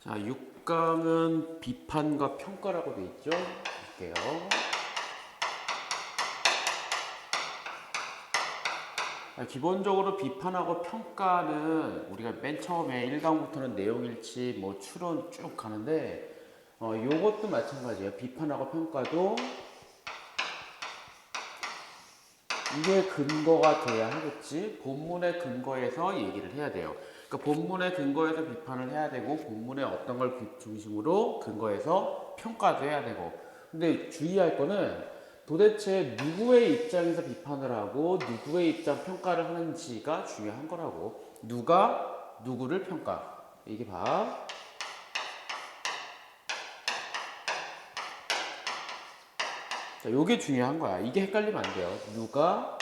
자, 6강은 비판과 평가라고 돼 있죠. 볼게요. 기본적으로 비판하고 평가는 우리가 맨 처음에 1강부터는 내용일치, 뭐 추론 쭉 가는데 요것도 마찬가지예요. 비판하고 평가도 이게 근거가 돼야 하겠지. 본문의 근거에서 얘기를 해야 돼요. 그러니까 본문의 근거에서 비판을 해야 되고 본문의 어떤 걸 중심으로 근거해서 평가도 해야 되고. 근데 주의할 거는 도대체 누구의 입장에서 비판을 하고 누구의 입장 평가를 하는지가 중요한 거라고. 누가 누구를 평가. 이게 봐. 자, 요게 중요한 거야. 이게 헷갈리면 안 돼요. 누가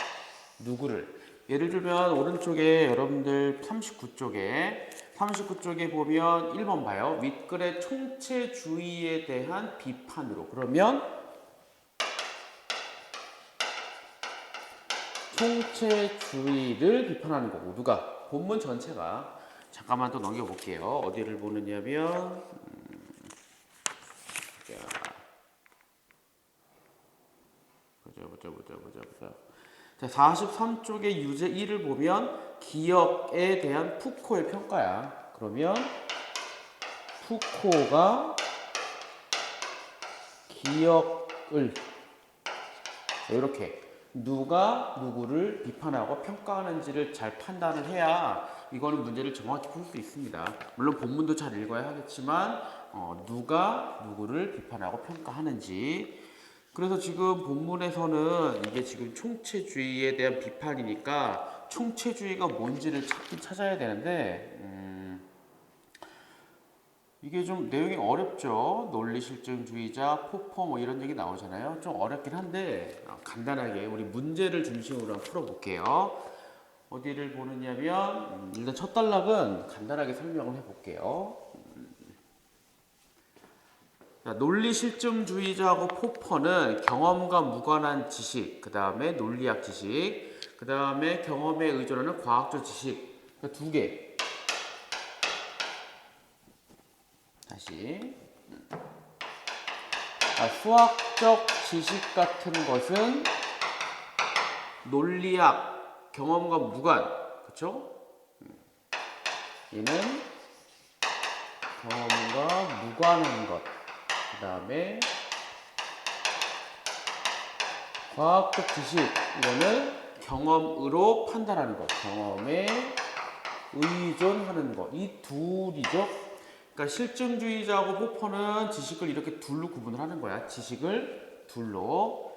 누구를. 예를 들면 오른쪽에 여러분들 39쪽에 보면 1번 봐요. 윗글의 총체주의에 대한 비판으로. 그러면 총체주의를 비판하는 거고. 누가? 본문 전체가. 잠깐만 또 넘겨볼게요. 어디를 보느냐면 보자. 자, 43쪽의 유제 1을 보면 기억에 대한 푸코의 평가야. 그러면 푸코가 기억을 이렇게 누가 누구를 비판하고 평가하는지를 잘 판단을 해야 이거는 문제를 정확히 풀 수 있습니다. 물론 본문도 잘 읽어야 하겠지만 누가 누구를 비판하고 평가하는지. 그래서 지금 본문에서는 이게 지금 총체주의에 대한 비판이니까 총체주의가 뭔지를 찾아야 되는데 이게 좀 내용이 어렵죠. 논리실증주의자, 폭포 뭐 이런 얘기 나오잖아요. 좀 어렵긴 한데 간단하게 우리 문제를 중심으로 한번 풀어볼게요. 어디를 보느냐면 일단 첫 단락은 간단하게 설명을 해볼게요. 논리실증주의자하고 폭포는 경험과 무관한 지식, 그 다음에 논리학 지식, 그 다음에 경험에 의존하는 과학적 지식, 그러니까 두 개. 다시 수학적 지식 같은 것은 논리학, 경험과 무관, 그렇죠? 얘는 경험과 무관한 것. 그 다음에 과학적 지식, 이거는 경험으로 판단하는 것, 경험에 의존하는 것. 이 둘이죠. 그러니까 실증주의자하고 폭포는 지식을 이렇게 둘로 구분을 하는 거야. 지식을 둘로.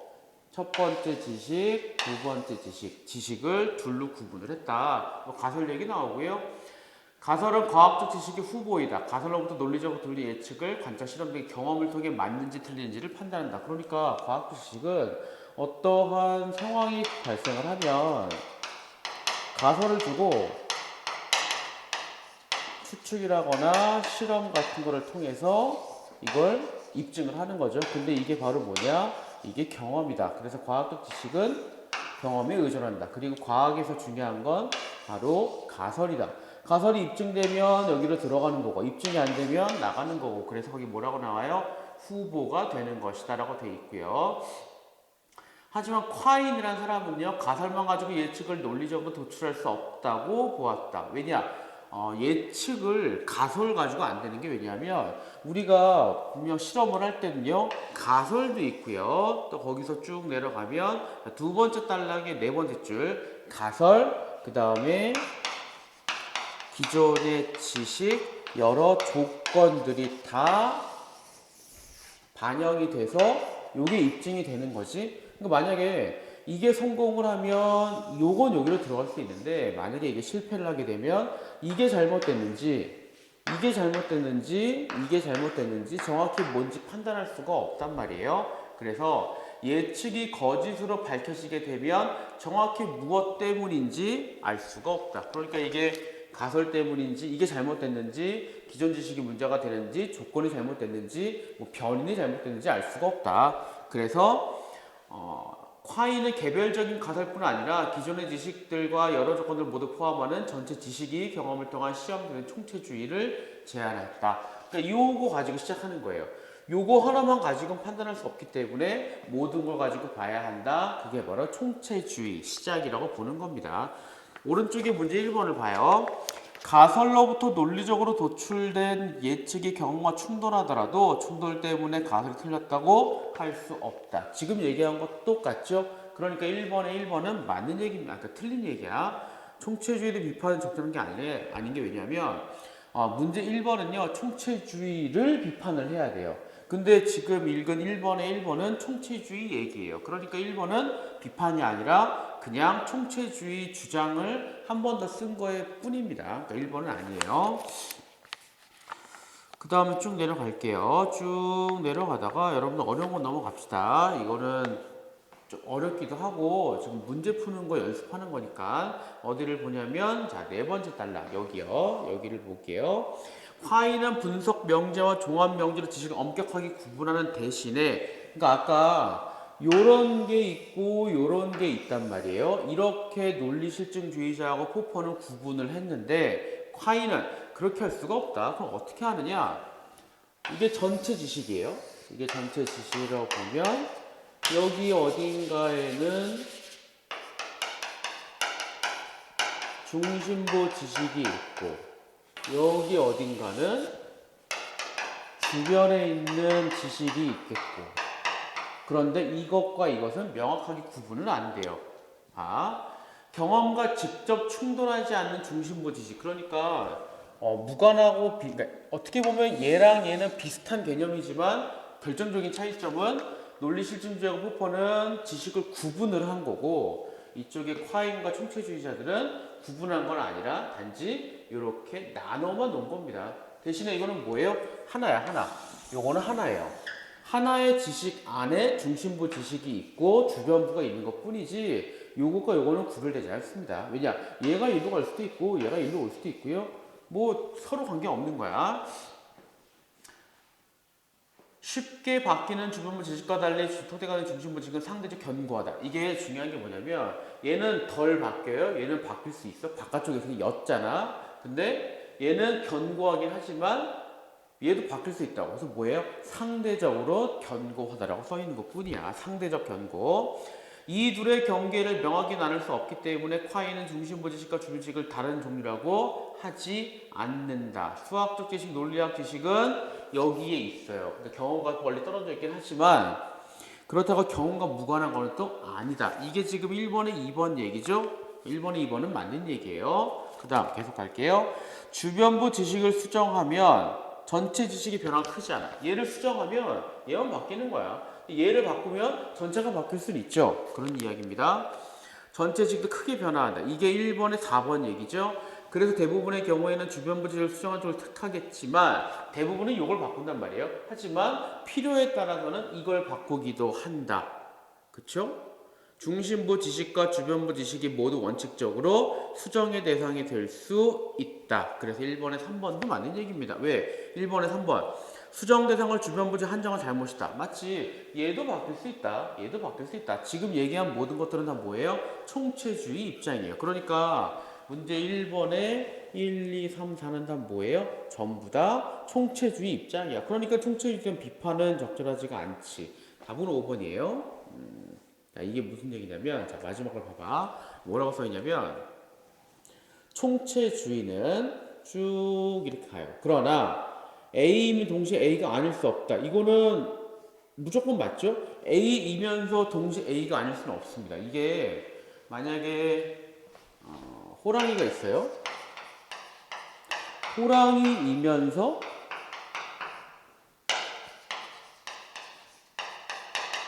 첫 번째 지식, 두 번째 지식. 지식을 둘로 구분을 했다. 가설 얘기 나오고요. 가설은 과학적 지식의 후보이다. 가설로부터 논리적 논리 예측을 관찰 실험 등 경험을 통해 맞는지 틀리는지를 판단한다. 그러니까 과학적 지식은 어떠한 상황이 발생을 하면 가설을 두고 추측이라거나 실험 같은 거를 통해서 이걸 입증을 하는 거죠. 근데 이게 바로 뭐냐? 이게 경험이다. 그래서 과학적 지식은 경험에 의존한다. 그리고 과학에서 중요한 건 바로 가설이다. 가설이 입증되면 여기로 들어가는 거고 입증이 안 되면 나가는 거고. 그래서 거기 뭐라고 나와요? 후보가 되는 것이다 라고 되어 있고요. 하지만 콰인이라는 사람은요, 가설만 가지고 예측을 논리적으로 도출할 수 없다고 보았다. 왜냐? 예측을 가설 가지고 안 되는 게 왜냐하면 우리가 분명 실험을 할 때는요, 가설도 있고요. 또 거기서 쭉 내려가면 두 번째 단락의 네 번째 줄 가설, 그 다음에 기존의 지식, 여러 조건들이 다 반영이 돼서 이게 입증이 되는 거지. 그러니까 만약에 이게 성공을 하면 요건 여기로 들어갈 수 있는데 만약에 이게 실패를 하게 되면 이게 잘못됐는지 이게 잘못됐는지 정확히 뭔지 판단할 수가 없단 말이에요. 그래서 예측이 거짓으로 밝혀지게 되면 정확히 무엇 때문인지 알 수가 없다. 그러니까 이게 가설 때문인지 이게 잘못됐는지 기존 지식이 문제가 되는지 조건이 잘못됐는지 뭐 변인이 잘못됐는지 알 수가 없다. 그래서 콰이는 개별적인 가설뿐 아니라 기존의 지식들과 여러 조건을 모두 포함하는 전체 지식이 경험을 통한 시험되는 총체주의를 제안했다. 그러니까 요거 가지고 시작하는 거예요. 요거 하나만 가지고는 판단할 수 없기 때문에 모든 걸 가지고 봐야 한다. 그게 바로 총체주의 시작이라고 보는 겁니다. 오른쪽에 문제 1번을 봐요. 가설로부터 논리적으로 도출된 예측의 경우가 충돌하더라도 충돌 때문에 가설이 틀렸다고 할 수 없다. 지금 얘기한 것 똑같죠? 그러니까 1번은 맞는 얘기입니다. 그러니까 틀린 얘기야. 총체주의를 비판은 적절한 게 아닌 게 왜냐면 문제 1번은요. 총체주의를 비판을 해야 돼요. 근데 지금 읽은 1번은 총체주의 얘기예요. 그러니까 1번은 비판이 아니라 그냥 총체주의 주장을 한 번 더 쓴 거에 뿐입니다. 그러니까 1번은 아니에요. 그 다음에 쭉 내려갈게요. 쭉 내려가다가 여러분들 어려운 거 넘어갑시다. 이거는 좀 어렵기도 하고 지금 문제 푸는 거 연습하는 거니까 어디를 보냐면 자, 네 번째 단락 여기요. 여기를 볼게요. 화이는 분석 명제와 종합 명제로 지식을 엄격하게 구분하는 대신에 그러니까 아까 요런 게 있고 요런 게 있단 말이에요. 이렇게 논리 실증주의자하고 포퍼는 구분을 했는데 화이는 그렇게 할 수가 없다. 그럼 어떻게 하느냐? 이게 전체 지식이에요. 이게 전체 지식이라고 보면 여기 어딘가에는 중심보 지식이 있고 여기 어딘가는 주변에 있는 지식이 있겠고 그런데 이것과 이것은 명확하게 구분은 안 돼요. 경험과 직접 충돌하지 않는 중심보 지식 그러니까 무관하고 그러니까 어떻게 보면 얘랑 얘는 비슷한 개념이지만 결정적인 차이점은 논리 실증주의하고 포퍼는 지식을 구분을 한 거고 이쪽에 콰인과 총체주의자들은 구분한 건 아니라 단지 이렇게 나눠만 놓은 겁니다. 대신에 이거는 뭐예요? 하나야 하나. 요거는 하나예요. 하나의 지식 안에 중심부 지식이 있고 주변부가 있는 것 뿐이지 요것과 요거는 구별되지 않습니다. 왜냐? 얘가 일로 갈 수도 있고 얘가 일로 올 수도 있고요. 뭐 서로 관계없는 거야. 쉽게 바뀌는 주변부 지식과 달리 토대간의 중심부 지식은 상대적 견고하다. 이게 중요한 게 뭐냐면 얘는 덜 바뀌어요. 얘는 바뀔 수 있어. 바깥쪽에서는 였잖아. 근데 얘는 견고하긴 하지만 얘도 바뀔 수 있다고. 그래서 뭐예요? 상대적으로 견고하다라고 써 있는 것 뿐이야. 상대적 견고. 이 둘의 경계를 명확히 나눌 수 없기 때문에 콰이는 중심부 지식과 주변 지식을 다른 종류라고 하지 않는다. 수학적 지식, 논리학 지식은 여기에 있어요. 그러니까 경험과 멀리 떨어져 있긴 하지만 그렇다고 경험과 무관한 거는 또 아니다. 이게 지금 1번에 2번 얘기죠? 1번에 2번은 맞는 얘기예요. 그 다음 계속 갈게요. 주변부 지식을 수정하면 전체 지식의 변화가 크지 않아. 얘를 수정하면 얘만 바뀌는 거야. 얘를 바꾸면 전체가 바뀔 수는 있죠. 그런 이야기입니다. 전체 지식도 크게 변화한다. 이게 1번에 4번 얘기죠. 그래서 대부분의 경우에는 주변부 지식을 수정한 쪽을 택하겠지만 대부분은 이걸 바꾼단 말이에요. 하지만 필요에 따라서는 이걸 바꾸기도 한다. 그쵸? 중심부 지식과 주변부 지식이 모두 원칙적으로 수정의 대상이 될 수 있다. 그래서 1번에 3번도 맞는 얘기입니다. 왜? 1번에 3번. 수정 대상을 주변부지 한정은 잘못이다. 맞지? 얘도 바뀔 수 있다. 얘도 바뀔 수 있다. 지금 얘기한 모든 것들은 다 뭐예요? 총체주의 입장이에요. 그러니까 문제 1번에 1, 2, 3, 4는 다 뭐예요? 전부 다 총체주의 입장이야. 그러니까 총체주의 비판은 적절하지가 않지. 답은 5번이에요. 자, 이게 무슨 얘기냐면 자, 마지막 걸 봐봐. 뭐라고 써있냐면 총체주의는 쭉 이렇게 가요. 그러나 A이면 동시에 A가 아닐 수 없다. 이거는 무조건 맞죠? A이면서 동시에 A가 아닐 수는 없습니다. 이게 만약에 호랑이가 있어요. 호랑이이면서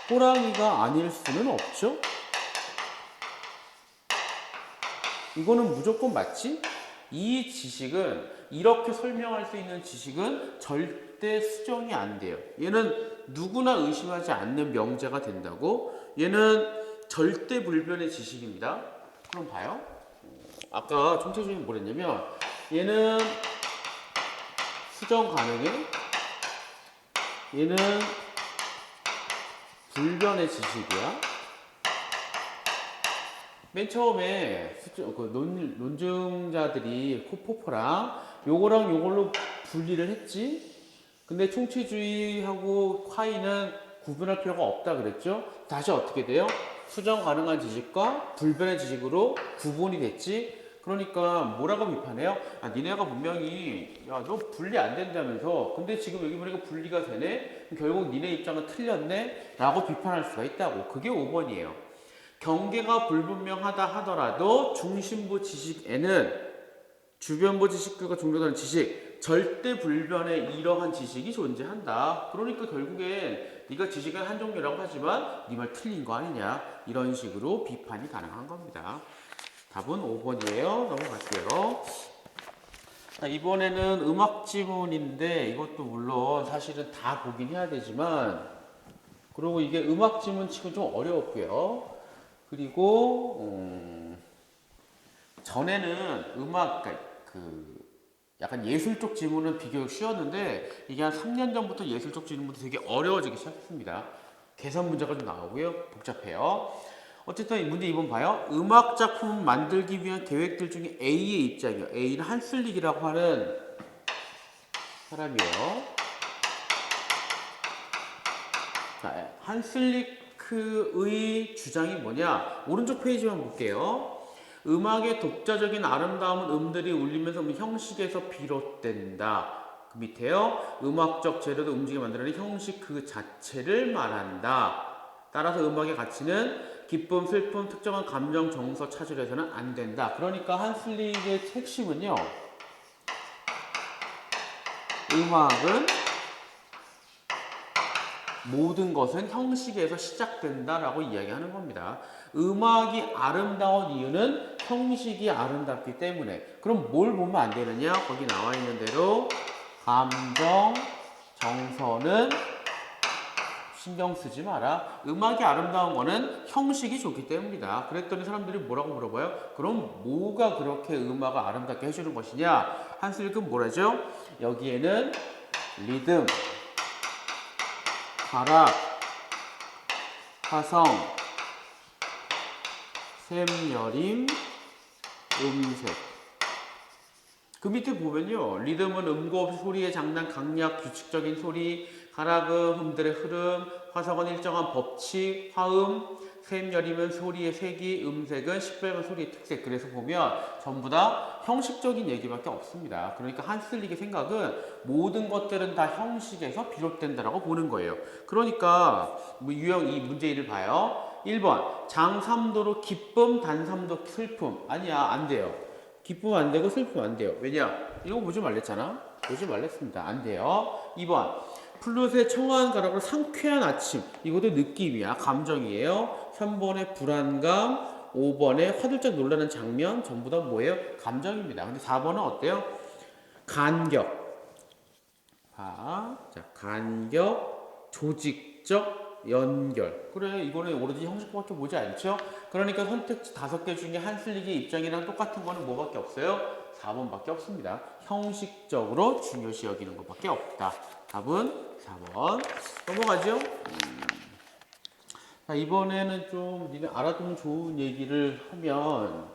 호랑이가 아닐 수는 없죠? 이거는 무조건 맞지? 이 지식은 이렇게 설명할 수 있는 지식은 절대 수정이 안 돼요. 얘는 누구나 의심하지 않는 명제가 된다고. 얘는 절대 불변의 지식입니다. 그럼 봐요. 아까 총체주의는 뭐랬냐면 얘는 수정 가능해. 얘는 불변의 지식이야. 맨 처음에 논증자들이 포퍼랑 요거랑 요걸로 분리를 했지. 근데 총체주의하고 화이는 구분할 필요가 없다 그랬죠? 다시 어떻게 돼요? 수정 가능한 지식과 불변의 지식으로 구분이 됐지? 그러니까 뭐라고 비판해요? 아, 니네가 분명히 야, 너 분리 안 된다면서 근데 지금 여기 보니까 분리가 되네? 결국 니네 입장은 틀렸네? 라고 비판할 수가 있다고. 그게 5번이에요. 경계가 불분명하다 하더라도 중심부 지식에는 주변부 지식과 종료되는 지식, 절대 불변의 이러한 지식이 존재한다. 그러니까 결국엔 네가 지식은 한 종류라고 하지만 네 말 틀린 거 아니냐. 이런 식으로 비판이 가능한 겁니다. 답은 5번이에요. 넘어갈게요. 자, 이번에는 음악 지문인데 이것도 물론 사실은 다 보긴 해야 되지만 그리고 이게 음악 지문 치고 좀 어려웠고요. 그리고 전에는 음악 그 약간 예술 쪽 지문은 비교적 쉬웠는데 이게 한 3년 전부터 예술 쪽 지문도 되게 어려워지기 시작했습니다. 계산 문제가 좀 나오고요. 복잡해요. 어쨌든 이 문제 2번 봐요. 음악 작품 만들기 위한 계획들 중에 A의 입장이요. A는 한슬릭이라고 하는 사람이에요. 자, 한슬리크의 주장이 뭐냐? 오른쪽 페이지만 볼게요. 음악의 독자적인 아름다움은 음들이 울리면서 형식에서 비롯된다. 그 밑에요. 음악적 재료도 움직이게 만들어내는 형식 그 자체를 말한다. 따라서 음악의 가치는 기쁨, 슬픔, 특정한 감정, 정서 찾으려 해서는 안 된다. 그러니까 한슬릭의 핵심은요. 음악은 모든 것은 형식에서 시작된다라고 이야기하는 겁니다. 음악이 아름다운 이유는 형식이 아름답기 때문에. 그럼 뭘 보면 안 되느냐? 거기 나와 있는 대로 감정, 정서는 신경 쓰지 마라. 음악이 아름다운 거는 형식이 좋기 때문이다. 그랬더니 사람들이 뭐라고 물어봐요? 그럼 뭐가 그렇게 음악을 아름답게 해주는 것이냐? 한슬릭은 뭐라죠? 여기에는 리듬, 가락, 화성, 샘여림, 음색. 그 밑에 보면요. 리듬은 음고 없이 소리의 장단, 강약, 규칙적인 소리, 가락은 음들의 흐름, 화성은 일정한 법칙, 화음, 샘여림은 소리의 세기, 음색은 시뻘건 소리의 특색. 그래서 보면 전부 다 형식적인 얘기밖에 없습니다. 그러니까 한슬릭의 생각은 모든 것들은 다 형식에서 비롯된다라고 보는 거예요. 그러니까 유형 이 문제 1을 봐요. 1번 장3도로 기쁨, 단3도 슬픔. 아니야, 안 돼요. 기쁨 안 되고 슬픔 안 돼요. 왜냐? 이거 보지 말랬잖아. 보지 말랬습니다. 안 돼요. 2번 플룻의 청아한 가락으로 상쾌한 아침. 이것도 느낌이야. 감정이에요. 3번의 불안감, 5번에 화들짝 놀라는 장면. 전부 다 뭐예요? 감정입니다. 근데 4번은 어때요? 간격. 자, 간격, 조직적, 연결. 그래, 이거는 오로지 형식밖에 보지 않죠? 그러니까 선택지 5개 중에 한슬릭의 입장이랑 똑같은 거는 뭐밖에 없어요? 4번밖에 없습니다. 형식적으로 중요시 여기는 것밖에 없다. 답은 4번. 넘어가죠? 자, 이번에는 좀 니네 알아두면 좋은 얘기를 하면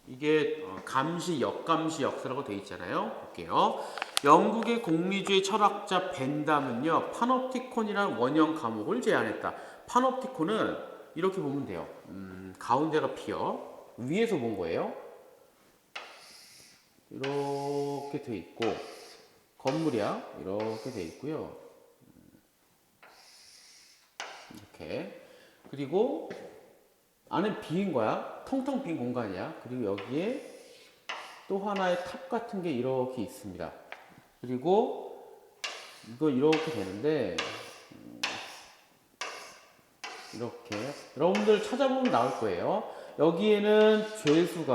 이게 감시, 역감시, 역사라고 되어 있잖아요. 볼게요. 영국의 공리주의 철학자 벤담은요, 파놉티콘이라는 원형 과목을 제안했다. 파놉티콘은 이렇게 보면 돼요. 가운데가 피어 위에서 본 거예요. 이렇게 돼 있고 건물이야. 이렇게 돼 있고요. 이렇게 그리고 안에 비인 거야. 텅텅 빈 공간이야. 그리고 여기에 또 하나의 탑 같은 게 이렇게 있습니다. 그리고 이거 이렇게 되는데 이렇게 여러분들 찾아보면 나올 거예요. 여기에는 죄수가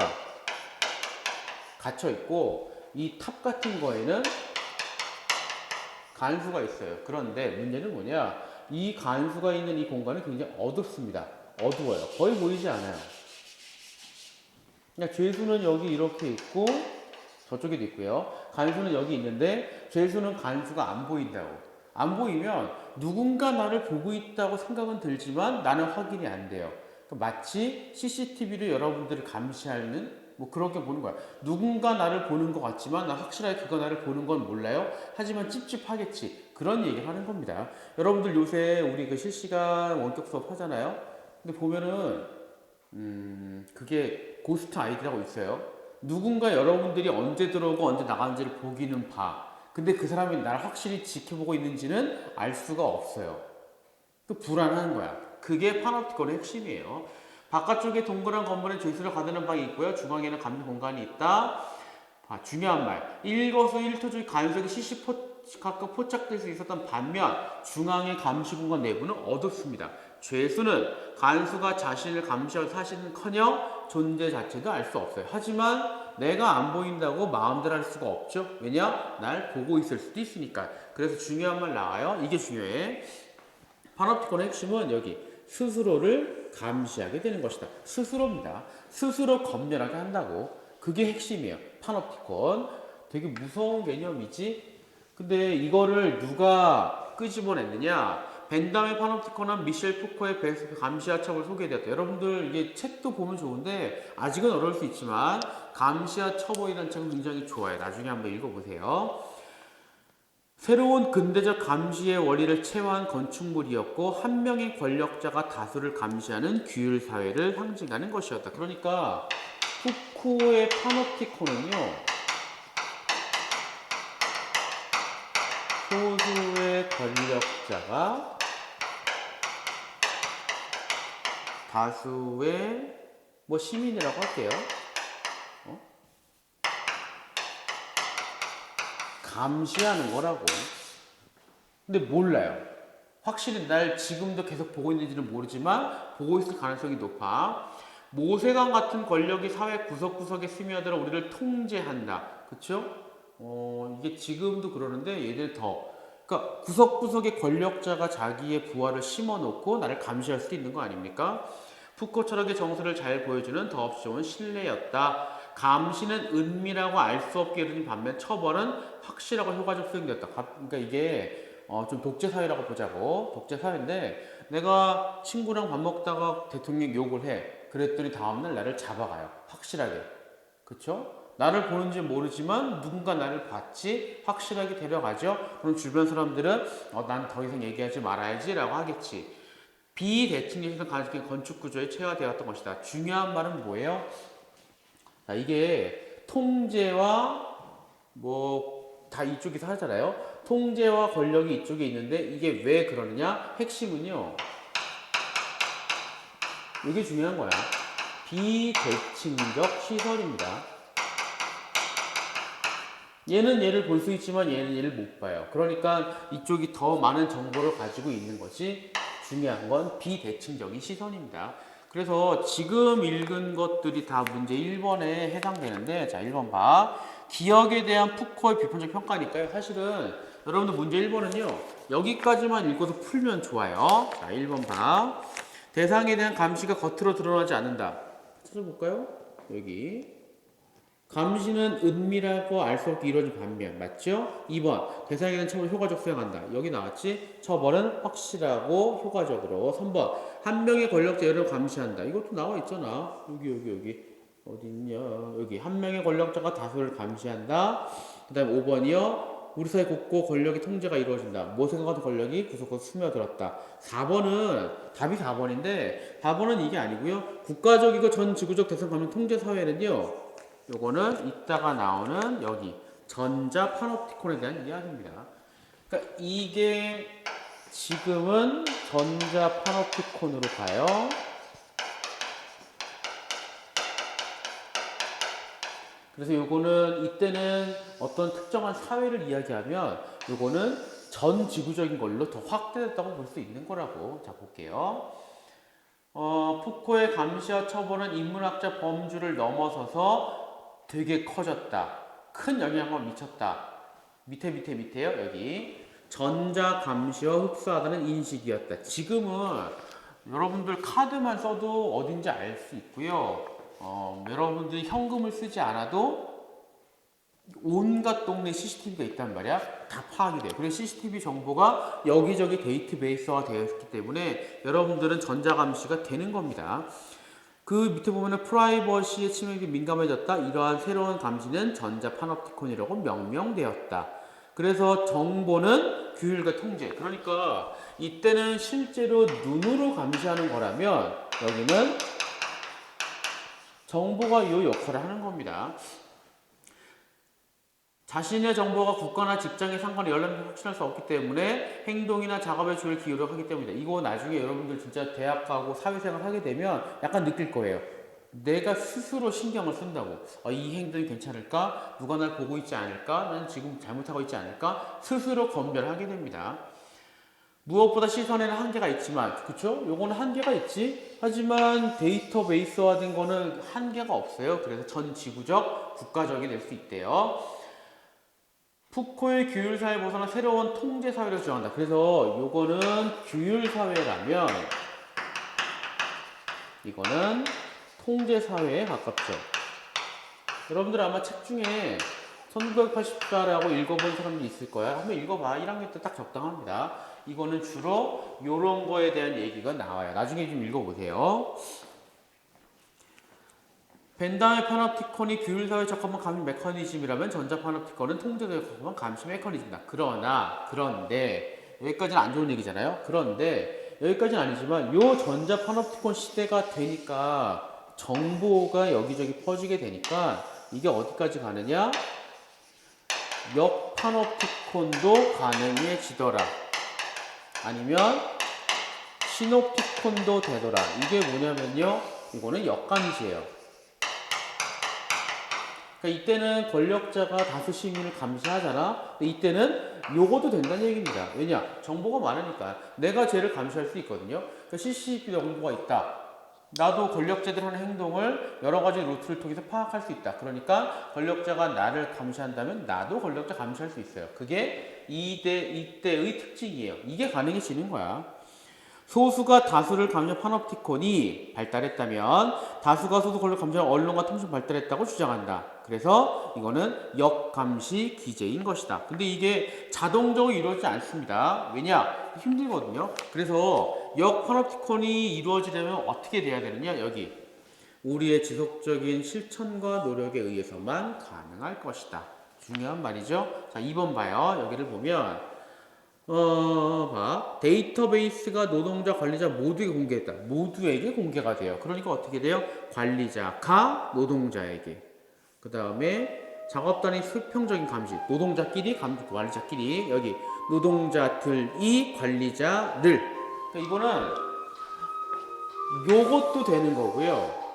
갇혀 있고 이 탑 같은 거에는 간수가 있어요. 그런데 문제는 뭐냐? 이 간수가 있는 이 공간은 굉장히 어둡습니다. 어두워요. 거의 보이지 않아요. 그냥 죄수는 여기 이렇게 있고 저쪽에도 있고요. 간수는 여기 있는데 죄수는 간수가 안 보인다고. 안 보이면 누군가 나를 보고 있다고 생각은 들지만 나는 확인이 안 돼요. 마치 CCTV로 여러분들을 감시하는 뭐 그렇게 보는 거야. 누군가 나를 보는 것 같지만 나 확실하게 그가 나를 보는 건 몰라요. 하지만 찝찝하겠지. 그런 얘기를 하는 겁니다. 여러분들 요새 우리 그 실시간 원격 수업 하잖아요. 근데 보면은 그게 고스트 아이디라고 있어요. 누군가 여러분들이 언제 들어오고 언제 나가는지를 보기는 봐. 근데 그 사람이 나를 확실히 지켜보고 있는지는 알 수가 없어요. 그 불안한 거야. 그게 파놉티콘의 핵심이에요. 바깥쪽에 동그란 건물에 죄수를 가두는 방이 있고요. 중앙에는 감시 공간이 있다. 중요한 말. 일거수일투족의 간섭이 시시각각 포착될 수 있었던 반면 중앙의 감시 공간 내부는 어둡습니다. 죄수는 간수가 자신을 감시할 사실은커녕 존재 자체도 알 수 없어요. 하지만 내가 안 보인다고 마음대로 할 수가 없죠. 왜냐? 날 보고 있을 수도 있으니까. 그래서 중요한 말 나와요. 이게 중요해. 파놉티콘의 핵심은 여기 스스로를 감시하게 되는 것이다. 스스로입니다. 스스로 검열하게 한다고. 그게 핵심이에요. 파놉티콘. 되게 무서운 개념이지. 근데 이거를 누가 끄집어냈느냐? 벤담의 파놉티콘은 미셸 푸코의 감시와 첩을 소개되었다. 여러분들 이게 책도 보면 좋은데 아직은 어려울 수 있지만 감시와 첩보이라는 책은 굉장히 좋아요. 나중에 한번 읽어보세요. 새로운 근대적 감시의 원리를 체화한 건축물이었고 한 명의 권력자가 다수를 감시하는 규율 사회를 상징하는 것이었다. 그러니까 푸코의 파놉티콘은요, 소수의 권력자가 다수의 뭐 시민이라고 할게요. 감시하는 거라고. 근데 몰라요. 확실히 날 지금도 계속 보고 있는지는 모르지만 보고 있을 가능성이 높아. 모세관 같은 권력이 사회 구석구석에 스며들어 우리를 통제한다. 그쵸? 이게 지금도 그러는데 얘들 더. 그러니까 구석구석에 권력자가 자기의 부하를 심어놓고 나를 감시할 수도 있는 거 아닙니까? 푸코 철학의 정서를 잘 보여주는 더없이 좋은 신뢰였다. 감시는 은밀하고 알 수 없게 이루어진 반면 처벌은 확실하고 효과적 수행되었다. 그러니까 이게 좀 독재 사회라고 보자고. 독재 사회인데 내가 친구랑 밥 먹다가 대통령 욕을 해. 그랬더니 다음날 나를 잡아가요. 확실하게. 그쵸? 나를 보는지 모르지만 누군가 나를 봤지 확실하게 데려가죠. 그럼 주변 사람들은 난 더 이상 얘기하지 말아야지 라고 하겠지. 비대칭적인 건축 구조에 체화되었던 것이다. 중요한 말은 뭐예요? 자, 이게 통제와 뭐 다 이쪽에서 하잖아요. 통제와 권력이 이쪽에 있는데 이게 왜 그러느냐? 핵심은요. 이게 중요한 거야. 비대칭적 시설입니다. 얘는 얘를 볼 수 있지만 얘는 얘를 못 봐요. 그러니까 이쪽이 더 많은 정보를 가지고 있는 것이 중요한 건 비대칭적인 시선입니다. 그래서 지금 읽은 것들이 다 문제 1번에 해당되는데, 자, 1번 봐. 기억에 대한 푸코의 비판적 평가니까요. 사실은 여러분들 문제 1번은요. 여기까지만 읽어서 풀면 좋아요. 자, 1번 봐. 대상에 대한 감시가 겉으로 드러나지 않는다. 찾아볼까요? 여기. 감시는 은밀하고 알 수 없게 이루어진 반면, 맞죠? 2번, 대상에 대한 처벌을 효과적 수행한다. 여기 나왔지? 처벌은 확실하고 효과적으로. 3번, 한 명의 권력자 여러를 감시한다. 이것도 나와 있잖아. 여기. 어디 있냐? 여기. 한 명의 권력자가 다수를 감시한다. 그 다음에 5번이요. 우리 사회 곳곳 권력의 통제가 이루어진다. 모세관 같은 권력이 구석구석 스며들었다. 4번은, 답이 4번인데, 4번은 이게 아니고요. 국가적이고 전 지구적 대상 감시 통제 사회는요. 요거는 이따가 나오는 여기 전자 파놉티콘에 대한 이야기입니다. 그러니까 이게 지금은 전자 파놉티콘으로 가요. 그래서 요거는 이때는 어떤 특정한 사회를 이야기하면 요거는 전 지구적인 걸로 더 확대됐다고 볼 수 있는 거라고. 자, 볼게요. 푸코의 감시와 처벌은 인문학적 범주를 넘어서서 되게 커졌다. 큰 영향을 미쳤다. 밑에요. 여기. 전자 감시와 흡수하다는 인식이었다. 지금은 여러분들 카드만 써도 어딘지 알 수 있고요. 여러분들이 현금을 쓰지 않아도 온갖 동네 CCTV가 있단 말이야. 다 파악이 돼요. 그래서 CCTV 정보가 여기저기 데이터베이스화 되어 있기 때문에 여러분들은 전자감시가 되는 겁니다. 그 밑에 보면은 프라이버시의 침해에 민감해졌다. 이러한 새로운 감시는 전자 파놉티콘이라고 명명되었다. 그래서 정보는 규율과 통제. 그러니까 이때는 실제로 눈으로 감시하는 거라면 여기는 정보가 이 역할을 하는 겁니다. 자신의 정보가 국가나 직장의 상관에 연락을 확신할 수 없기 때문에 행동이나 작업에 주를 기울여 하기 때문이다. 이거 나중에 여러분들 진짜 대학 가고 사회생활 하게 되면 약간 느낄 거예요. 내가 스스로 신경을 쓴다고. 이 행동이 괜찮을까? 누가 날 보고 있지 않을까? 난 지금 잘못하고 있지 않을까? 스스로 검열하게 됩니다. 무엇보다 시선에는 한계가 있지만, 그쵸? 요거는 한계가 있지? 하지만 데이터베이스화된 거는 한계가 없어요. 그래서 전 지구적, 국가적이 될 수 있대요. 푸코의 규율사회 보선은 새로운 통제사회를 주장한다. 그래서 요거는 규율사회라면 이거는 통제사회에 가깝죠. 여러분들 아마 책 중에 1984라고 읽어본 사람들이 있을 거야. 한번 읽어봐. 1학년 때 딱 적당합니다. 이거는 주로 요런 거에 대한 얘기가 나와요. 나중에 좀 읽어보세요. 벤담의 파놉티콘이 규율사회에 적합한 감시 메커니즘이라면 전자 파놉티콘은 통제사회에 적합한 감시 메커니즘이다. 그런데 여기까지는 안 좋은 얘기잖아요. 그런데 여기까지는 아니지만 요 전자 파놉티콘 시대가 되니까 정보가 여기저기 퍼지게 되니까 이게 어디까지 가느냐? 역 파놉티콘도 가능해지더라. 아니면 시놉티콘도 되더라. 이게 뭐냐면요. 이거는 역감시예요. 그러니까 이때는 권력자가 다수 시민을 감시하잖아. 근데 이때는 요것도 된다는 얘기입니다. 왜냐? 정보가 많으니까. 내가 쟤를 감시할 수 있거든요. 그러니까 CCTV 정보가 있다. 나도 권력자들이 하는 행동을 여러 가지 루트를 통해서 파악할 수 있다. 그러니까 권력자가 나를 감시한다면 나도 권력자 감시할 수 있어요. 그게 이때의 특징이에요. 이게 가능해지는 거야. 소수가 다수를 감시한 파놉티콘이 발달했다면 다수가 소수 권력 감시한 언론과 통신 발달했다고 주장한다. 그래서 이거는 역감시 기제인 것이다. 근데 이게 자동적으로 이루어지지 않습니다. 왜냐? 힘들거든요. 그래서 역파놉티콘이 이루어지려면 어떻게 돼야 되느냐? 여기 우리의 지속적인 실천과 노력에 의해서만 가능할 것이다. 중요한 말이죠. 자, 2번 봐요. 여기를 보면 데이터베이스가 노동자, 관리자 모두에게 공개했다. 모두에게 공개가 돼요. 그러니까 어떻게 돼요? 관리자가 노동자에게. 그 다음에 작업단의 수평적인 감시. 노동자끼리, 관리자끼리. 여기 노동자들이 관리자를. 그러니까 이거는 요것도 되는 거고요.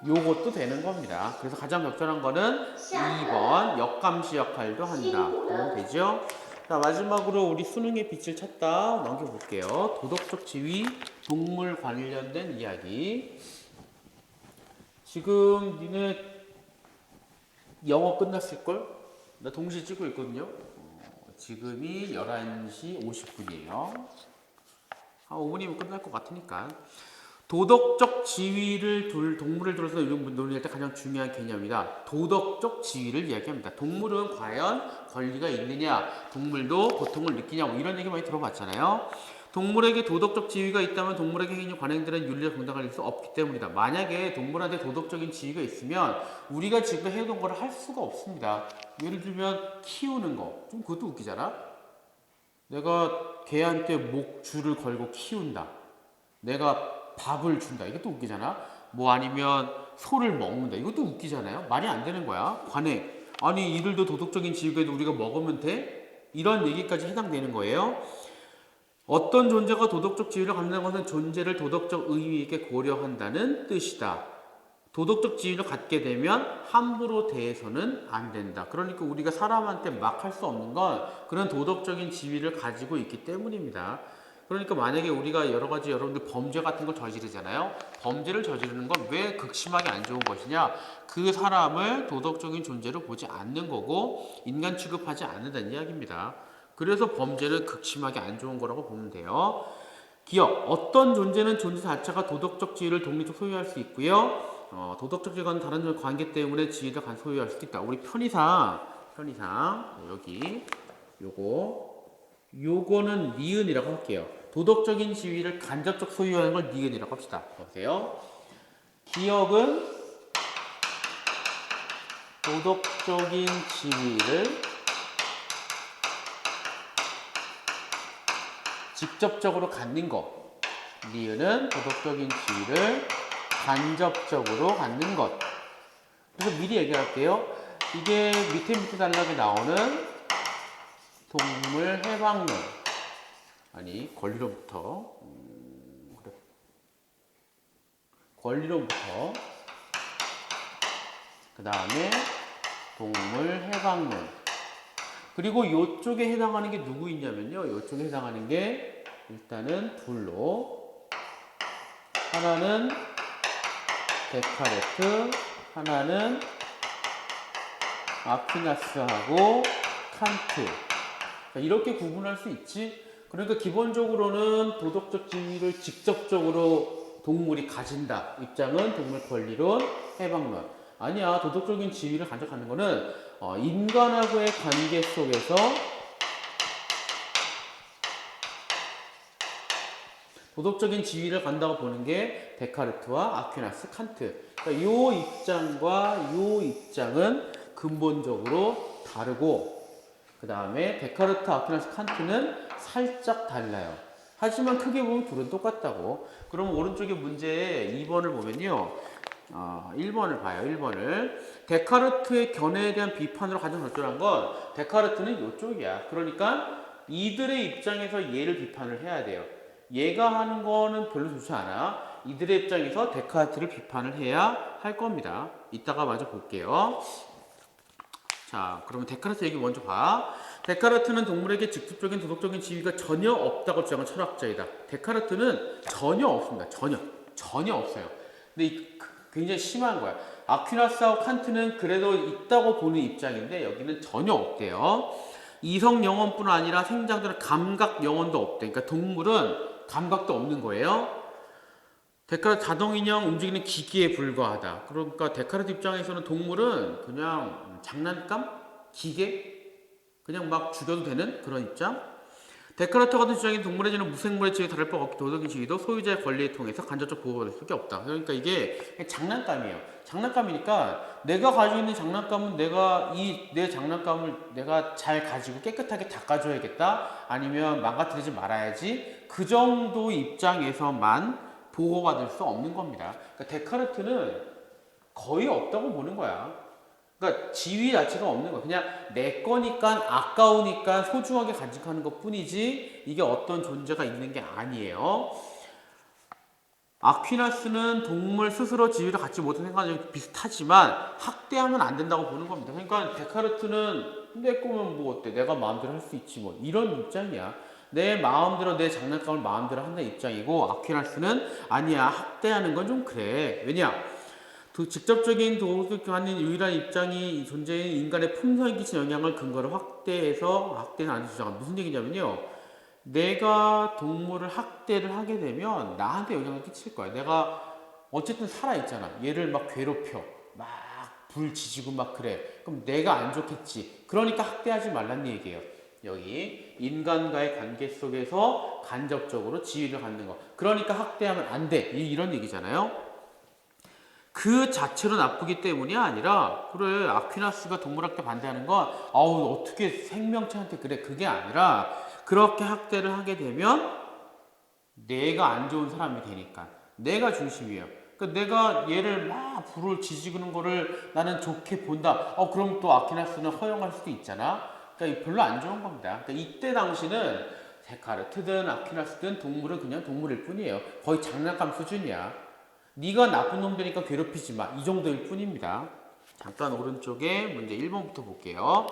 요것도 되는 겁니다. 그래서 가장 적절한 거는 2번 역감시 역할도 한다. 그러면 되죠? 자, 마지막으로 우리 수능의 빛을 찾다 넘겨볼게요. 도덕적 지위, 동물 관련된 이야기. 지금 니네 영어 끝났을걸? 나 동시에 찍고 있거든요. 지금이 11시 50분이에요. 한 5분이면 끝날 것 같으니까. 도덕적 지위를 동물을 둘러서 논의할 때 가장 중요한 개념이다. 도덕적 지위를 이야기합니다. 동물은 과연 권리가 있느냐, 동물도 고통을 느끼냐, 뭐 이런 얘기 많이 들어봤잖아요. 동물에게 도덕적 지위가 있다면 동물에게 행위 관행들은 윤리적 정당할 수 없기 때문이다. 만약에 동물한테 도덕적인 지위가 있으면 우리가 지금 해오던 거를 할 수가 없습니다. 예를 들면 키우는 거, 좀 그것도 웃기잖아. 내가 개한테 목줄을 걸고 키운다. 내가 밥을 준다. 이것도 웃기잖아. 뭐 아니면 소를 먹는다. 이것도 웃기잖아요. 말이 안 되는 거야. 관행. 아니 이들도 도덕적인 지위에도 우리가 먹으면 돼? 이런 얘기까지 해당되는 거예요. 어떤 존재가 도덕적 지위를 갖는 것은 존재를 도덕적 의미 있게 고려한다는 뜻이다. 도덕적 지위를 갖게 되면 함부로 대해서는 안 된다. 그러니까 우리가 사람한테 막 할 수 없는 건 그런 도덕적인 지위를 가지고 있기 때문입니다. 그러니까 만약에 우리가 여러 가지 여러분들 범죄 같은 걸 저지르잖아요. 범죄를 저지르는 건 왜 극심하게 안 좋은 것이냐? 그 사람을 도덕적인 존재로 보지 않는 거고 인간 취급하지 않는다는 이야기입니다. 그래서 범죄는 극심하게 안 좋은 거라고 보면 돼요. 기억. 어떤 존재는 존재 자체가 도덕적 지위를 독립적 소유할 수 있고요. 도덕적 지위와는 다른 관계 때문에 지위를 소유할 수도 있다. 우리 편의상 여기 요거는 니은이라고 할게요. 도덕적인 지위를 간접적 소유하는 걸 니은이라고 합시다. 보세요. 기억은 도덕적인 지위를 직접적으로 갖는 것. 니은은 도덕적인 지위를 간접적으로 갖는 것. 그래서 미리 얘기할게요. 이게 밑에 단락에 나오는 동물 해방론. 아니, 권리론부터. 그래. 권리론부터. 그 다음에 동물 해방론. 그리고 이쪽에 해당하는 게 누구 있냐면요. 이쪽에 해당하는 게 일단은 둘로. 하나는 데카르트, 하나는 아퀴나스하고 칸트. 이렇게 구분할 수 있지. 그러니까 기본적으로는 도덕적 지위를 직접적으로 동물이 가진다. 입장은 동물 권리론, 해방론. 아니야. 도덕적인 지위를 간접하는 거는 인간하고의 관계 속에서 도덕적인 지위를 간다고 보는 게 데카르트와 아퀴나스, 칸트. 그러니까 요 입장과 요 입장은 근본적으로 다르고, 그 다음에 데카르트, 아퀴나스, 칸트는 살짝 달라요. 하지만 크게 보면 둘은 똑같다고. 그럼 오른쪽에 문제 2번을 보면요. 1번을 봐요. 1번을. 데카르트의 견해에 대한 비판으로 가장 적절한 건 데카르트는 이쪽이야. 그러니까 이들의 입장에서 얘를 비판을 해야 돼요. 얘가 하는 거는 별로 좋지 않아. 이들의 입장에서 데카르트를 비판을 해야 할 겁니다. 이따가 마저 볼게요. 자, 그러면 데카르트 얘기 먼저 봐. 데카르트는 동물에게 직접적인 도덕적인 지위가 전혀 없다고 주장한 철학자이다. 데카르트는 전혀 없습니다. 전혀 없어요. 근데 굉장히 심한 거야. 아퀴나스하고 칸트는 그래도 있다고 보는 입장인데 여기는 전혀 없대요. 이성 영혼뿐 아니라 생장들은 감각 영혼도 없대. 그러니까 동물은 감각도 없는 거예요. 데카르트 자동인형 움직이는 기기에 불과하다. 그러니까 데카르트 입장에서는 동물은 그냥 장난감? 기계? 그냥 막 죽여도 되는 그런 입장? 데카르트 같은 주장인 동물의 지는 무생물의 지위에 다를 바 없기 도덕의 지위도 소유자의 권리에 통해서 간접적 보호받을 수밖에 없다. 그러니까 이게 장난감이에요. 장난감이니까 내가 가지고 있는 장난감은 내가 내 장난감을 내가 잘 가지고 깨끗하게 닦아줘야겠다. 아니면 망가뜨리지 말아야지. 그 정도 입장에서만 보호받을 수 없는 겁니다. 그러니까 데카르트는 거의 없다고 보는 거야. 그러니까 지위 자체가 없는 거야. 그냥 내 거니까 아까우니까 소중하게 간직하는 것 뿐이지 이게 어떤 존재가 있는 게 아니에요. 아퀴나스는 동물 스스로 지위를 갖지 못한 생각이 비슷하지만 학대하면 안 된다고 보는 겁니다. 그러니까 데카르트는 내 거면 뭐 어때? 내가 마음대로 할 수 있지 뭐 이런 입장이야. 내 마음대로 내 장난감을 마음대로 한다는 입장이고 아퀴나스는 아니야. 학대하는 건 좀 그래. 왜냐? 직접적인 도덕 교환인 유일한 입장이 존재인 인간의 품성에 끼친 영향을 근거로 학대는 안 주장합니다. 무슨 얘기냐면요. 내가 동물을 학대를 하게 되면 나한테 영향을 끼칠 거야. 내가 어쨌든 살아있잖아. 얘를 막 괴롭혀. 막 불 지지고 막 그래. 그럼 내가 안 좋겠지. 그러니까 학대하지 말란 얘기예요. 여기 인간과의 관계 속에서 간접적으로 지위를 갖는 거. 그러니까 학대하면 안 돼. 이런 얘기잖아요. 그 자체로 나쁘기 때문이 아니라 그래 아퀴나스가 동물학대 반대하는 건 어떻게 생명체한테 그래 그게 아니라 그렇게 학대를 하게 되면 내가 안 좋은 사람이 되니까 내가 중심이에요. 그러니까 내가 얘를 막 불을 지지는 거를 나는 좋게 본다. 그럼 또 아퀴나스는 허용할 수도 있잖아. 그러니까 별로 안 좋은 겁니다. 그러니까 이때 당시는 데카르트든 아퀴나스든 동물은 그냥 동물일 뿐이에요. 거의 장난감 수준이야. 네가 나쁜 놈 되니까 괴롭히지 마. 이 정도일 뿐입니다. 잠깐 오른쪽에 문제 1번부터 볼게요.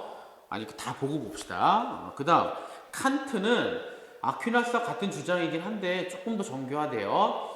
아니 다 보고 봅시다. 그 다음 칸트는 아퀴나스와 같은 주장이긴 한데 조금 더 정교하대요.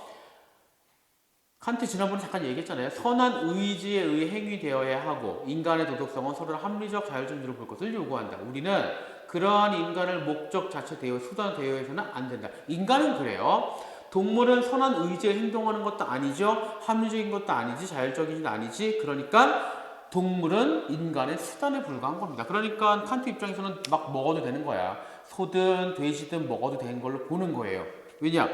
칸트 지난번에 잠깐 얘기했잖아요. 선한 의지에 의해 행위되어야 하고 인간의 도덕성은 서로를 합리적 자율적으로 볼 것을 요구한다. 우리는 그러한 인간을 목적 자체 대여, 수단 대여해서는 안 된다. 인간은 그래요. 동물은 선한 의지에 행동하는 것도 아니죠. 합리적인 것도 아니지. 자율적인 것도 아니지. 그러니까 동물은 인간의 수단에 불과한 겁니다. 그러니까 칸트 입장에서는 막 먹어도 되는 거야. 소든 돼지든 먹어도 되는 걸로 보는 거예요. 왜냐?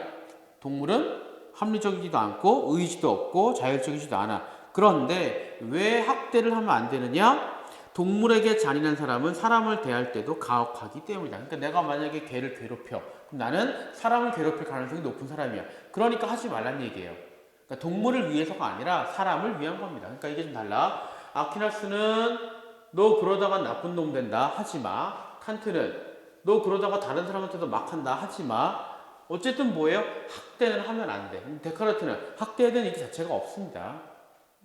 동물은 합리적이지도 않고 의지도 없고 자율적이지도 않아. 그런데 왜 학대를 하면 안 되느냐? 동물에게 잔인한 사람은 사람을 대할 때도 가혹하기 때문이다. 그러니까 내가 만약에 개를 괴롭혀. 그럼 나는 사람을 괴롭힐 가능성이 높은 사람이야. 그러니까 하지 말란 얘기예요. 그러니까 동물을 위해서가 아니라 사람을 위한 겁니다. 그러니까 이게 좀 달라. 아퀴나스는 너 그러다가 나쁜 놈 된다. 하지 마. 칸트는 너 그러다가 다른 사람한테도 막 한다. 하지 마. 어쨌든 뭐예요? 학대는 하면 안 돼. 데카르트는 학대에 대한 얘기 자체가 없습니다.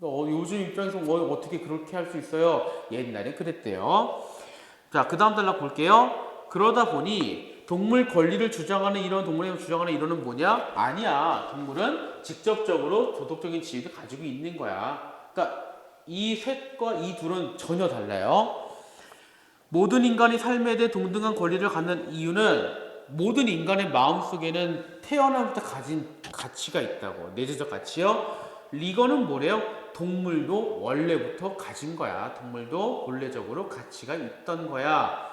요즘 입장에서 뭐 어떻게 그렇게 할 수 있어요? 옛날에 그랬대요. 자, 그 다음 단락 볼게요. 그러다 보니 동물 권리를 주장하는 이런 동물의 주장하는 이론은 뭐냐? 아니야. 동물은 직접적으로 도덕적인 지위를 가지고 있는 거야. 그러니까 이 셋과 이 둘은 전혀 달라요. 모든 인간이 삶에 대해 동등한 권리를 갖는 이유는 모든 인간의 마음속에는 태어나부터 가진 가치가 있다고. 내재적 가치요. 이거는 뭐래요? 동물도 원래부터 가진 거야. 동물도 본래적으로 가치가 있던 거야.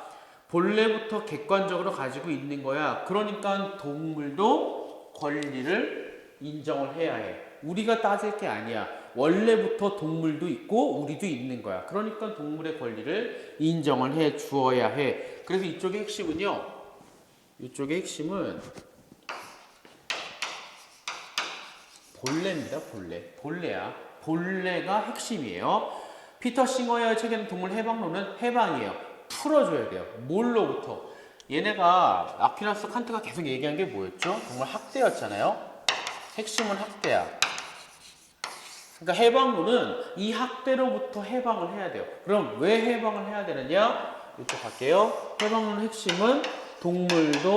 본래부터 객관적으로 가지고 있는 거야. 그러니까 동물도 권리를 인정을 해야 해. 우리가 따질 게 아니야. 원래부터 동물도 있고 우리도 있는 거야. 그러니까 동물의 권리를 인정을 해 주어야 해. 그래서 이쪽의 핵심은요. 이쪽의 핵심은 본래입니다. 본래야. 본래가 핵심이에요. 피터 싱어의 책에는 동물 해방론은 해방이에요. 풀어줘야 돼요. 뭘로부터? 얘네가 아퀴나스 칸트가 계속 얘기한 게 뭐였죠? 동물 학대였잖아요. 핵심은 학대야. 그러니까 해방론은 이 학대로부터 해방을 해야 돼요. 그럼 왜 해방을 해야 되느냐? 이쪽 갈게요. 해방론의 핵심은 동물도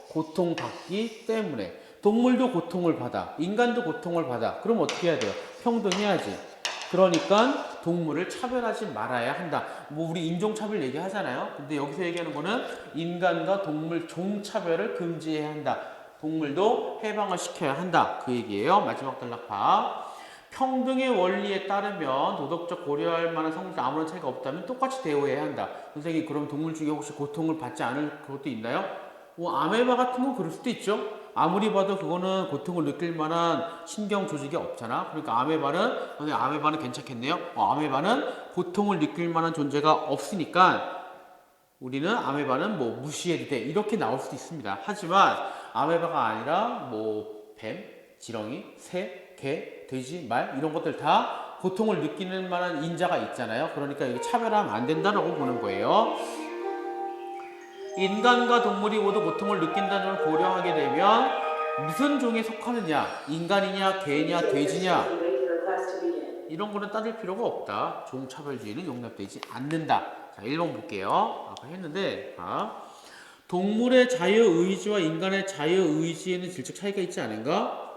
고통받기 때문에. 동물도 고통을 받아. 인간도 고통을 받아. 그럼 어떻게 해야 돼요? 평등해야지. 그러니까 동물을 차별하지 말아야 한다. 뭐 우리 인종차별 얘기하잖아요. 근데 여기서 얘기하는 거는 인간과 동물 종차별을 금지해야 한다. 동물도 해방을 시켜야 한다. 그 얘기예요. 마지막 단락 봐. 평등의 원리에 따르면 도덕적 고려할 만한 성질이 아무런 차이가 없다면 똑같이 대우해야 한다. 선생님, 그럼 동물 중에 혹시 고통을 받지 않을 그것도 있나요? 뭐 아메바 같은 건 그럴 수도 있죠. 아무리 봐도 그거는 고통을 느낄 만한 신경 조직이 없잖아. 그러니까 아메바는 괜찮겠네요. 아메바는 고통을 느낄 만한 존재가 없으니까 우리는 아메바는 뭐 무시해도 돼. 이렇게 나올 수도 있습니다. 하지만 아메바가 아니라 뭐 뱀, 지렁이, 새, 개, 돼지, 말 이런 것들 다 고통을 느끼는 만한 인자가 있잖아요. 그러니까 이게 차별하면 안 된다라고 보는 거예요. 인간과 동물이 모두 고통을 느낀다는 걸 고려하게 되면 무슨 종에 속하느냐, 인간이냐, 개냐, 돼지냐 이런 거는 따질 필요가 없다. 종차별주의는 용납되지 않는다. 자, 1번 볼게요. 아까 했는데 동물의 자유의지와 인간의 자유의지에는 질적 차이가 있지 않은가?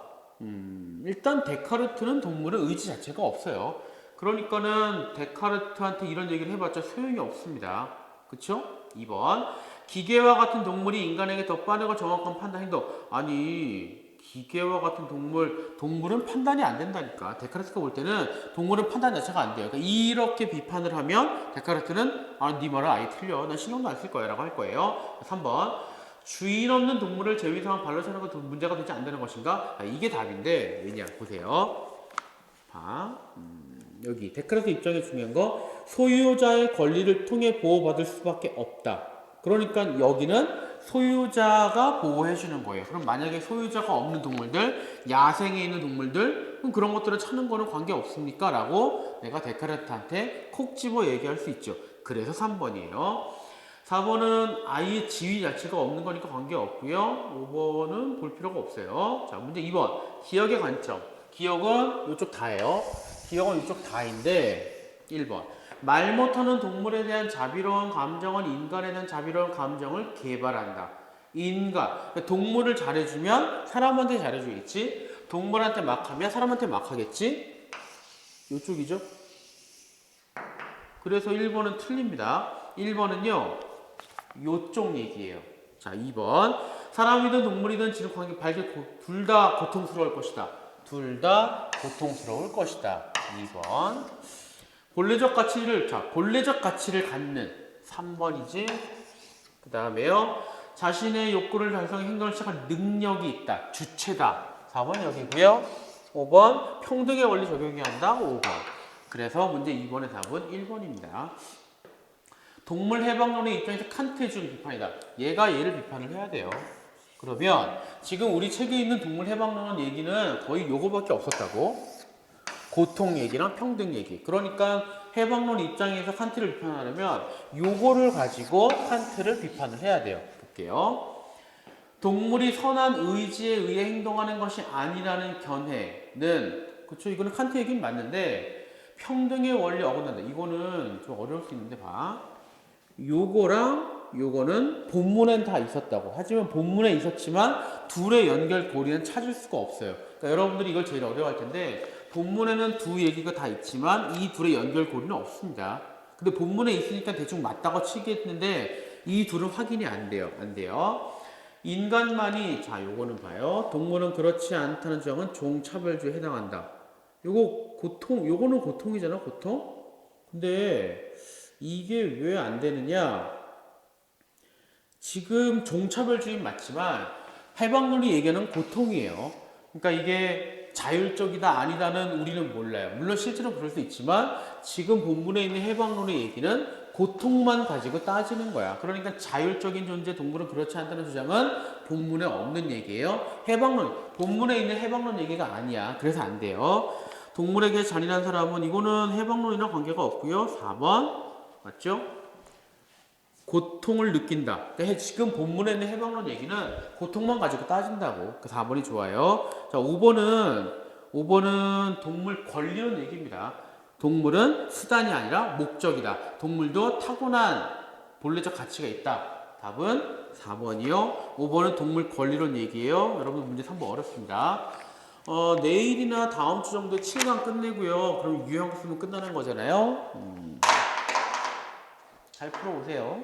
일단 데카르트는 동물의 의지 자체가 없어요. 그러니까는 데카르트한테 이런 얘기를 해봤자 소용이 없습니다. 그쵸? 2번 기계와 같은 동물이 인간에게 더 빠르고 정확한 판단 행동. 아니 기계와 같은 동물은 판단이 안 된다니까. 데카르트가 볼 때는 동물은 판단 자체가 안 돼요. 그러니까 이렇게 비판을 하면 데카르트는 네 말은 아예 틀려. 난 신경도 안 쓸 거야 라고 할 거예요. 3번 주인 없는 동물을 제위상한 발로 차는 것도 문제가 되지 않는 것인가? 이게 답인데 왜냐 보세요. 여기 데카르트 입장에 중요한 거 소유자의 권리를 통해 보호받을 수밖에 없다. 그러니까 여기는 소유자가 보호해주는 거예요. 그럼 만약에 소유자가 없는 동물들, 야생에 있는 동물들, 그럼 그런 것들을 찾는 거는 관계 없습니까? 라고 내가 데카르트한테 콕 집어 얘기할 수 있죠. 그래서 3번이에요. 4번은 아예 지위 자체가 없는 거니까 관계 없고요. 5번은 볼 필요가 없어요. 자, 문제 2번. 기억의 관점. 기억은 이쪽 다예요. 기억은 이쪽 다인데 1번. 말 못하는 동물에 대한 자비로운 감정은 인간에 대한 자비로운 감정을 개발한다. 동물을 잘해주면 사람한테 잘해주겠지. 동물한테 막 하면 사람한테 막 하겠지. 이쪽이죠. 그래서 1번은 틀립니다. 1번은요. 요쪽 얘기예요. 자, 2번. 사람이든 동물이든 지금 관계 발견 둘 다 고통스러울 것이다. 둘 다 고통스러울 것이다. 2번. 본래적 가치를 갖는 3번이지. 그 다음에요. 자신의 욕구를 달성해 행동을 시작할 능력이 있다. 주체다. 4번 여기고요. 5번 평등의 원리 적용해야 한다. 5번. 그래서 문제 2번의 답은 1번입니다. 동물 해방론의 입장에서 칸트의 준 비판이다. 얘가 얘를 비판을 해야 돼요. 그러면 지금 우리 책에 있는 동물 해방론 얘기는 거의 요거밖에 없었다고. 고통 얘기랑 평등 얘기. 그러니까 해방론 입장에서 칸트를 비판하려면 요거를 가지고 칸트를 비판을 해야 돼요. 볼게요. 동물이 선한 의지에 의해 행동하는 것이 아니라는 견해는, 그쵸, 이거는 칸트 얘기는 맞는데 평등의 원리 어긋난다. 이거는 좀 어려울 수 있는데 봐. 요거랑 요거는 본문엔 다 있었다고. 하지만 본문에 있었지만 둘의 연결고리는 찾을 수가 없어요. 그러니까 여러분들이 이걸 제일 어려워할 텐데 본문에는 두 얘기가 다 있지만 이 둘의 연결고리는 없습니다. 근데 본문에 있으니까 대충 맞다고 치겠는데 이 둘은 확인이 안 돼요. 안 돼요. 인간만이, 자, 요거는 봐요. 동물은 그렇지 않다는 주장은 종차별주의에 해당한다. 요거 고통, 요거는 고통이잖아, 고통? 근데 이게 왜 안 되느냐? 지금 종차별주의 맞지만 해방론이 얘기하는 고통이에요. 그러니까 이게 자율적이다 아니다는 우리는 몰라요. 물론 실제로 그럴 수 있지만 지금 본문에 있는 해방론의 얘기는 고통만 가지고 따지는 거야. 그러니까 자율적인 존재 동물은 그렇지 않다는 주장은 본문에 없는 얘기예요. 해방론, 본문에 있는 해방론 얘기가 아니야. 그래서 안 돼요. 동물에게 잔인한 사람은, 이거는 해방론이랑 관계가 없고요. 4번 맞죠? 고통을 느낀다. 그러니까 지금 본문에 있는 해방론 얘기는 고통만 가지고 따진다고. 그 4번이 좋아요. 자, 5번은 동물 권리론 얘기입니다. 동물은 수단이 아니라 목적이다. 동물도 타고난 본래적 가치가 있다. 답은 4번이요. 5번은 동물 권리론 얘기예요. 여러분 문제 3번 어렵습니다. 내일이나 다음 주 정도에 7강 끝내고요. 그럼 유형 쓰면 끝나는 거잖아요. 잘 풀어오세요.